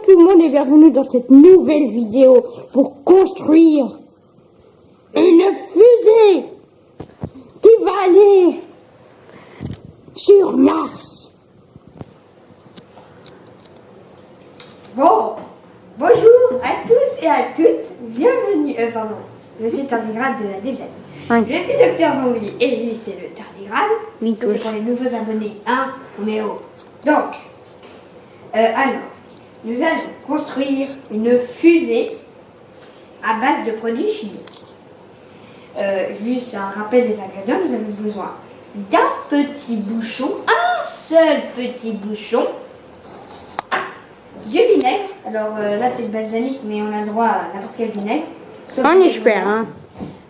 Tout le monde est bienvenu dans cette nouvelle vidéo pour construire une fusée qui va aller sur Mars. Bon, bonjour à tous et à toutes, bienvenue, je suis tardigrade de la déjà. Oui. Je suis Docteur Zombie et lui c'est le tardigrade. Oui, Ça, c'est pour les nouveaux abonnés, hein, Roméo. Donc, alors, nous allons construire une fusée à base de produits chimiques. Juste un rappel des ingrédients, nous avons besoin d'un petit bouchon, un seul petit bouchon, du vinaigre. Alors là c'est le balsamique, mais on a le droit à n'importe quel vinaigre. Sauf On le espère, hein.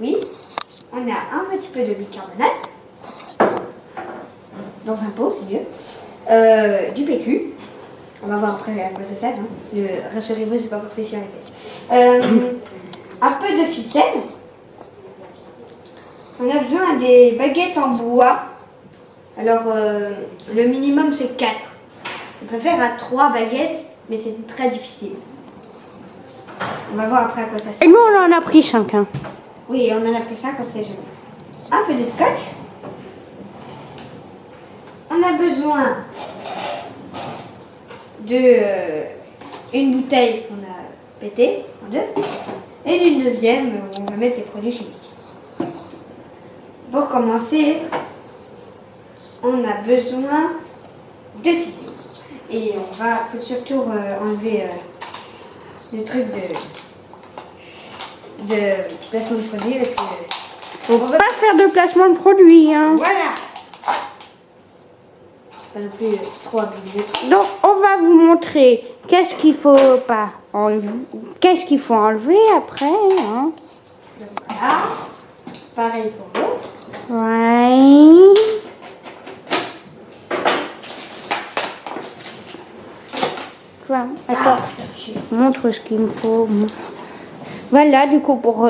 Oui. On a un petit peu de bicarbonate. Dans un pot, c'est mieux. Du PQ. On va voir après à quoi ça sert. Hein. Rassurez-vous, c'est pas pour sécher les fesses. Un peu de ficelle. On a besoin des baguettes en bois. Alors, le minimum c'est 4. On peut faire à 3 baguettes, mais c'est très difficile. On va voir après à quoi ça sert. Et nous, on en a pris 5. Hein. Oui, on en a pris 5 comme c'est joli. Un peu de scotch. On a besoin de une bouteille qu'on a pétée en deux et d'une deuxième où on va mettre des produits chimiques. Pour commencer, on a besoin de citron. Et faut surtout enlever les trucs de placement de produits parce que Faut pas faire de placement de produit, hein. voilà. Pas non plus trop abusé. Donc, on va vous montrer qu'est-ce qu'il faut pas enlever, qu'est-ce qu'il faut enlever après, hein. Voilà. Pareil pour l'autre. Ouais. Voilà, attends, montre ce qu'il me faut. Voilà, du coup, pour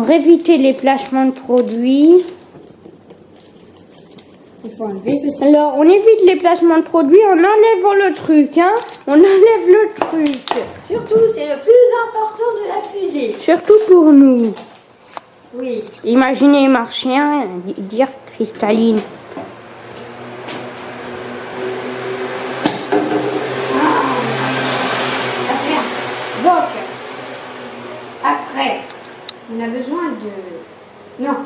éviter les placements de produits. Il faut enlever ceci. Alors, on évite les placements de produits en enlevant le truc, hein. On enlève le truc. Surtout, c'est le plus important de la fusée. Surtout pour nous. Oui. Imaginez les martiens dire cristalline. Donc, après, on a besoin de... Non,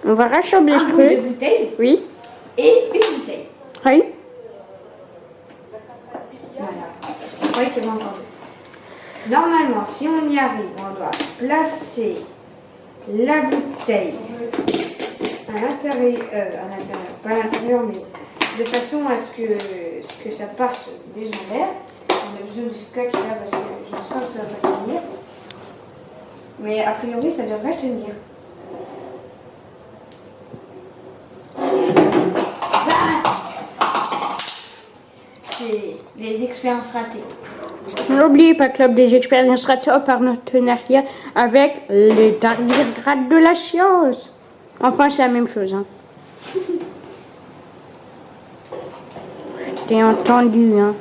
On va rassembler un ce bout de truc. bouteille Oui. et une bouteille. Oui. Voilà. Je croyais qu'il y avait encore deux. Normalement, si on y arrive, on doit placer la bouteille à l'intérieur, pas à l'intérieur, mais de façon à ce que ça parte plus en l'air. On a besoin du scotch là parce que je sens que ça va pas tenir. Mais a priori, ça devrait tenir. C'est des expériences ratées. N'oubliez pas Club des expériences ratées en partenariat avec les tardigrades de la science. Enfin, c'est la même chose. Hein. Je t'ai entendu. Hein.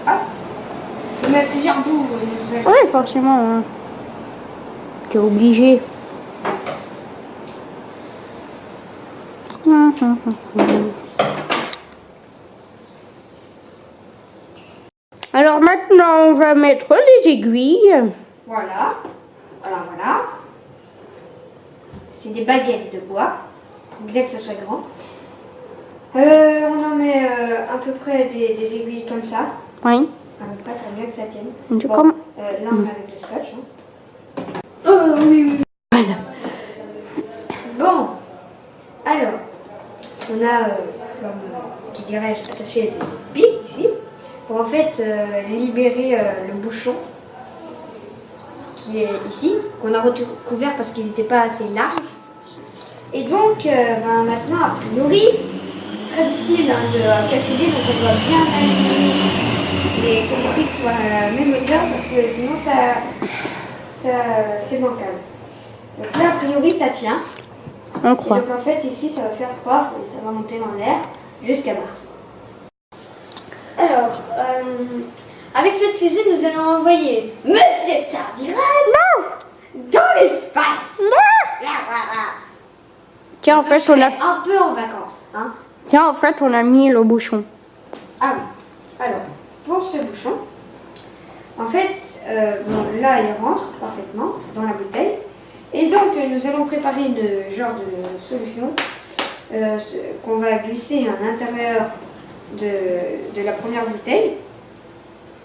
Ah, je mets plusieurs bouts. Oui, forcément. Hein. T'es obligé. Alors maintenant, on va mettre les aiguilles. Voilà. Voilà. C'est des baguettes de bois. Pour bien que ça soit grand. On en met à peu près des aiguilles comme ça. Oui. Avec pas pour bien que ça tienne. Du coup, là, on met avec le scotch. Hein. Oui. voilà. Bon. Alors, on a, qui dirais-je, attaché des pics ici. Pour en fait libérer le bouchon qui est ici, qu'on a recouvert parce qu'il n'était pas assez large. Et donc maintenant, a priori, c'est très difficile de calculer, donc on doit bien aligner que les pics soient à la même hauteur parce que sinon ça c'est bancal. Donc là, a priori, ça tient. On Et croit. donc en fait, ici, ça va faire paf et ça va monter dans l'air jusqu'à Mars. Alors, avec cette fusée, nous allons envoyer Monsieur Tardigrade dans l'espace. Tiens, en fait, Je on a... serai un peu en vacances. Hein. Tiens, en fait, on a mis le bouchon. Ah oui. Alors, pour ce bouchon, en fait, bon, là, il rentre parfaitement dans la bouteille. Et donc, nous allons préparer une genre de solution qu'on va glisser à l'intérieur de la première bouteille.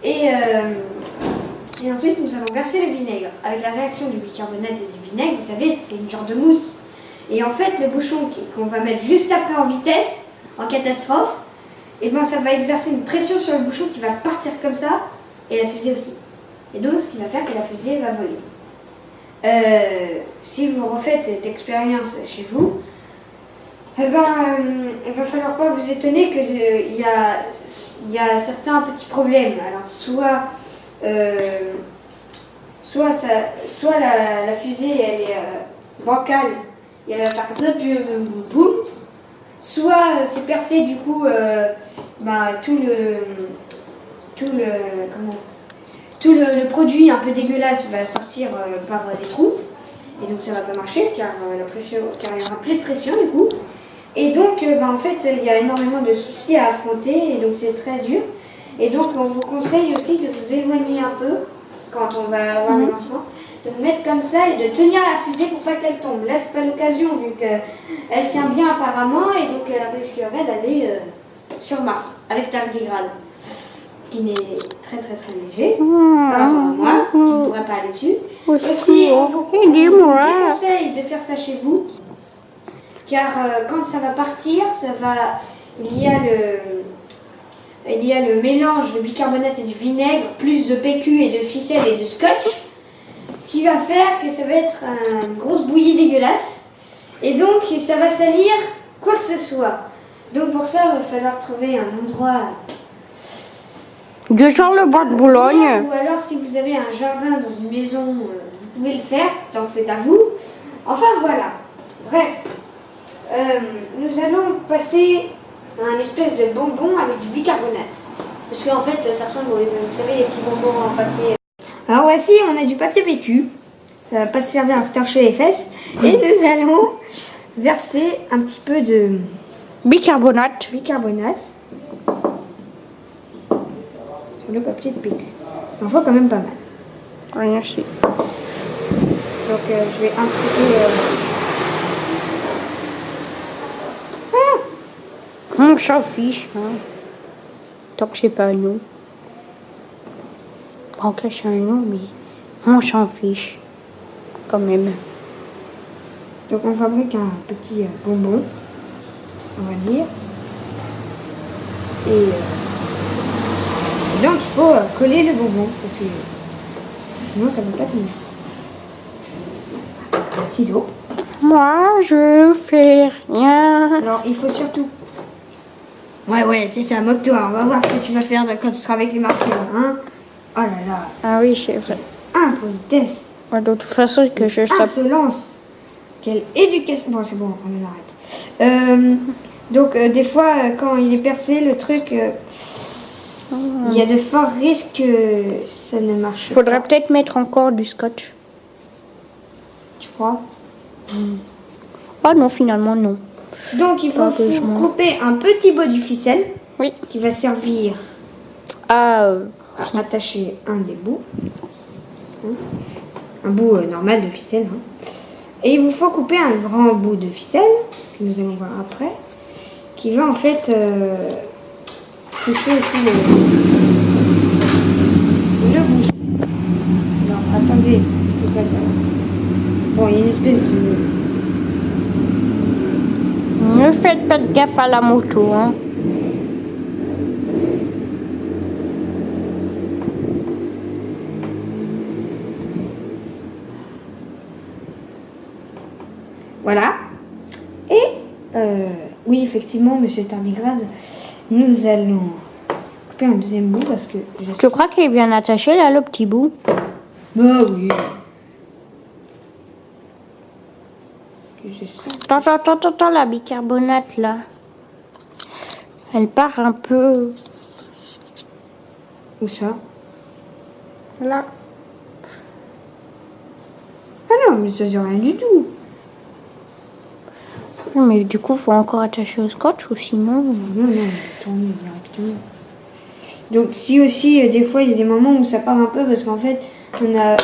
Et ensuite, nous allons verser le vinaigre. Avec la réaction du bicarbonate et du vinaigre, vous savez, ça fait une genre de mousse. Et en fait, le bouchon qu'on va mettre juste après en vitesse, en catastrophe, et ben ça va exercer une pression sur le bouchon qui va partir comme ça, et la fusée aussi. Et donc, ce qui va faire que la fusée va voler. Si vous refaites cette expérience chez vous, eh ben, il va falloir pas vous étonner qu'il y a certains petits problèmes. Alors, soit la fusée elle est bancale et elle va faire comme ça, puis boum. Soit c'est percé, du coup, tout le produit un peu dégueulasse va sortir par les trous. Et donc ça va pas marcher car il y aura plus de pression du coup. Et donc en fait il y a énormément de soucis à affronter et donc c'est très dur. Et donc on vous conseille aussi de vous éloigner un peu quand on va avoir le lancement, de vous mettre comme ça et de tenir la fusée pour pas qu'elle tombe. Là c'est pas l'occasion vu qu'elle tient bien apparemment et donc elle risquerait d'aller sur Mars avec Tardigrade, qui est très très très léger par rapport à moi, qui ne pourrait pas aller dessus. Aussi, on vous déconseille de faire ça chez vous, car quand ça va partir, il y a le mélange de bicarbonate et du vinaigre, plus de PQ et de ficelle et de scotch, ce qui va faire que ça va être une grosse bouillie dégueulasse, et donc ça va salir quoi que ce soit. Donc pour ça, il va falloir trouver un endroit... Du genre le bois de Boulogne. Ou alors si vous avez un jardin dans une maison, vous pouvez le faire, tant que c'est à vous. Enfin voilà. Bref. Nous allons passer à un espèce de bonbon avec du bicarbonate. Parce qu'en fait, ça ressemble, vous savez, les petits bonbons en papier. Alors voici, on a du papier PQ. Ça va pas se servir à se torcher les fesses. Et nous allons verser un petit peu de Bicarbonate. sur le papier de PQ. Il en faut quand même pas mal. Rien sûr. Donc je vais un petit peu... On s'en fiche. Hein. Tant que c'est pas un nom. Tant que c'est un nom, mais on s'en fiche. Quand même. Donc on fabrique un petit bonbon, on va dire. Et donc il faut coller le bonbon, parce que sinon ça ne peut pas tenir. Ciseaux. Moi, je fais rien. Alors il faut surtout... Ouais, c'est ça, moque-toi, on va voir ce que tu vas faire quand tu seras avec les Martiens. Hein. Oh là là, Ah oui, c'est vrai. impolitesse, Ouais, de toute façon, que je sache. insolence. Quelle éducation... Bon, c'est bon, on arrête. Donc, des fois, quand il est percé, le truc, il y a de forts risques que ça ne marche pas. Faudrait peut-être mettre encore du scotch. Tu crois? Oh non, finalement, non. Donc, il faut couper un petit bout du ficelle Oui. qui va servir Ah, à attacher un des bouts. Un bout normal de ficelle. Hein. Et il vous faut couper un grand bout de ficelle, que nous allons voir après, qui va en fait toucher aussi le bouchon. Alors, attendez, c'est quoi ça? Bon, il y a une espèce de... ne faites pas de gaffe à la moto, hein. Voilà. Et, oui, effectivement, Monsieur Tardigrade, nous allons couper un deuxième bout parce que... Tu crois qu'il est bien attaché, là, le petit bout? Bah oui. tu sens. Attends, la bicarbonate là. Elle part un peu. Où ça? Là. Ah non, mais ça dit rien du tout. Mais du coup, faut encore attacher au scotch ou sinon. Non, tourner directement. Donc, si aussi, des fois, il y a des moments où ça part un peu parce qu'en fait, on a.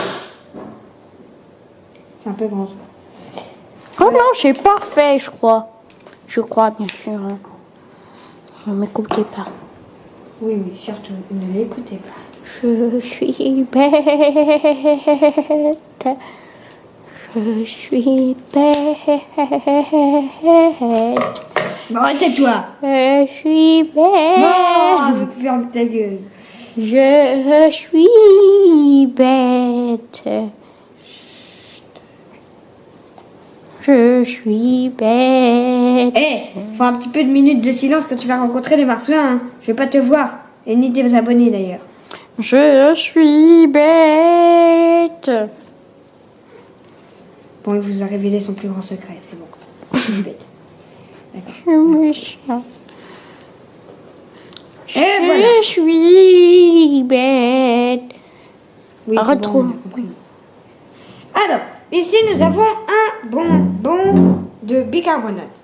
C'est un peu grand ça. Oh non, c'est parfait, je crois. Je crois, bien sûr. Hein. Ne m'écoutez pas. Oui, mais surtout, ne l'écoutez pas. Je suis bête. Je suis bête. Bon, tais-toi. Je suis bête. Non, ferme ta gueule. Je suis bête. Je suis bête. Faut un petit peu de minutes de silence quand tu vas rencontrer les marsouins. Hein. Je vais pas te voir. Et ni tes abonnés d'ailleurs. Je suis bête. Bon, il vous a révélé son plus grand secret, c'est bon. Je suis bête. D'accord. Je suis méchant. Et voilà. Je suis bête. Oui, c'est Retrouve. bon, on a compris. Alors, ici nous avons un bonbon de bicarbonate.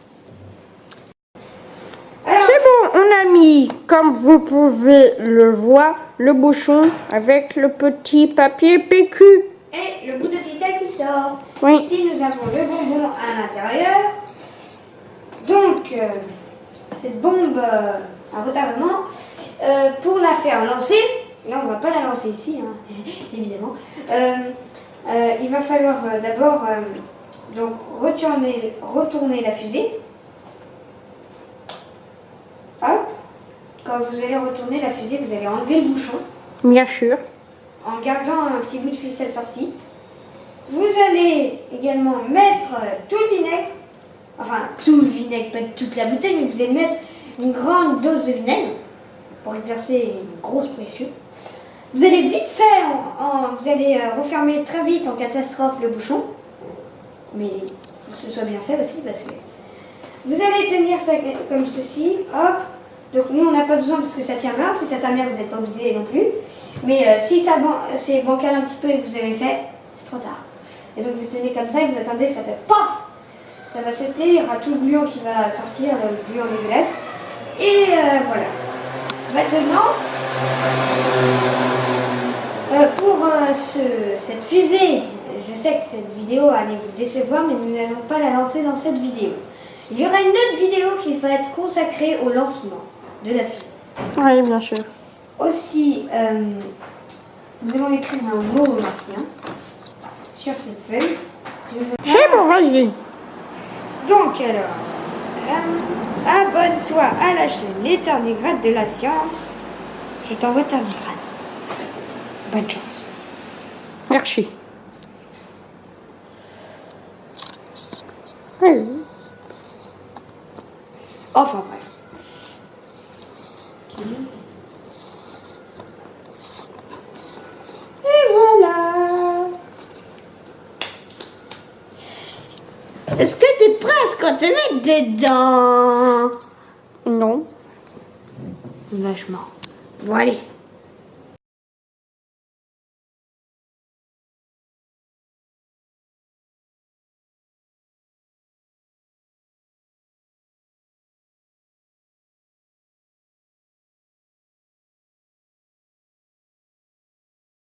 Alors, C'est bon, on a mis, comme vous pouvez le voir, le bouchon avec le petit papier PQ. et le bout de ficelle qui sort. Oui. Ici nous avons le bonbon à l'intérieur. Donc, cette bombe à retardement, pour la faire lancer, là on va pas la lancer ici, hein, évidemment, il va falloir d'abord donc retourner la fusée. Hop. Quand vous allez retourner la fusée, vous allez enlever le bouchon Bien sûr. en gardant un petit bout de ficelle sorti. Vous allez également mettre tout le vinaigre, enfin tout le vinaigre, pas toute la bouteille, mais vous allez mettre une grande dose de vinaigre pour exercer une grosse pression. Vous allez vite faire, vous allez refermer très vite en catastrophe le bouchon, mais pour que ce soit bien fait aussi parce que vous allez tenir ça comme ceci, hop. Donc nous on n'a pas besoin parce que ça tient bien, si ça tient bien vous n'êtes pas obligé non plus. Mais si ça c'est bancal un petit peu et que vous avez fait, c'est trop tard. Et donc vous tenez comme ça et vous attendez, ça fait paf. Ça va sauter, il y aura tout le gluant qui va sortir, le gluant dégueulasse. Et voilà. Maintenant, pour cette fusée, je sais que cette vidéo allait vous décevoir, mais nous n'allons pas la lancer dans cette vidéo. Il y aura une autre vidéo qui va être consacrée au lancement de la fusée. Oui, bien sûr. Aussi, nous allons écrire un mot martien sur cette feuille. C'est bon, vas-y. Donc alors, abonne-toi à la chaîne Les Tardigrades de la Science. Je t'envoie Tardigrade. Bonne chance. Merci. Oui. Enfin bref. Et voilà. Est-ce que t'es prêt à ce qu'on te mette dedans? Non. Vachement. Bon allez.